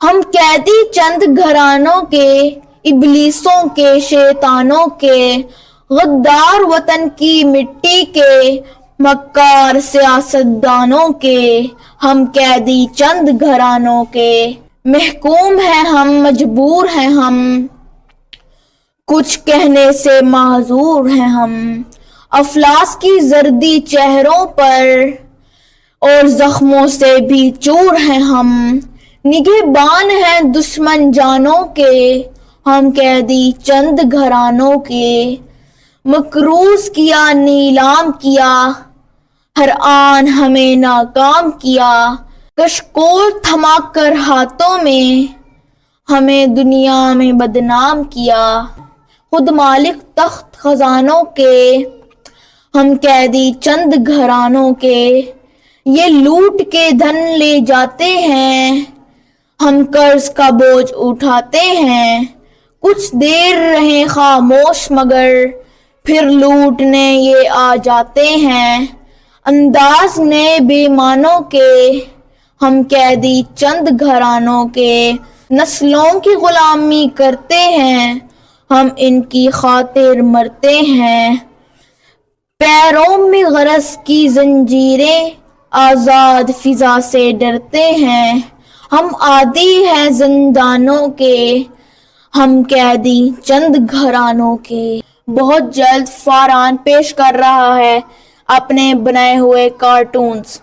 ہم قیدی چند گھرانوں کے، ابلیسوں کے، شیطانوں کے، غدار وطن کی مٹی کے، مکار سیاستدانوں کے، ہم قیدی چند گھرانوں کے، محکوم ہیں ہم، مجبور ہیں ہم، کچھ کہنے سے معذور ہیں ہم، افلاس کی زردی چہروں پر اور زخموں سے بھی چور ہیں ہم، نگہبان ہیں دشمن جانوں کے، ہم قیدی چند گھرانوں کے، مکروز کیا، نیلام کیا، ہر آن ہمیں ناکام کیا، کشکول تھما کر ہاتھوں میں، ہمیں دنیا میں بدنام کیا، خود مالک تخت خزانوں کے، ہم قیدی چند گھرانوں کے، یہ لوٹ کے دھن لے جاتے ہیں، ہم قرض کا بوجھ اٹھاتے ہیں، کچھ دیر رہیں خاموش مگر پھر لوٹنے یہ آ جاتے ہیں، انداز نئے بے معنوں کے، ہم قیدی چند گھرانوں کے، نسلوں کی غلامی کرتے ہیں، ہم ان کی خاطر مرتے ہیں، پیروں میں غرض کی زنجیریں، آزاد فضا سے ڈرتے ہیں، ہم عادی ہیں زندانوں کے، ہم قیدی چند گھرانوں کے۔ بہت جلد فارہان پیش کر رہا ہے اپنے بنائے ہوئے کارٹونز۔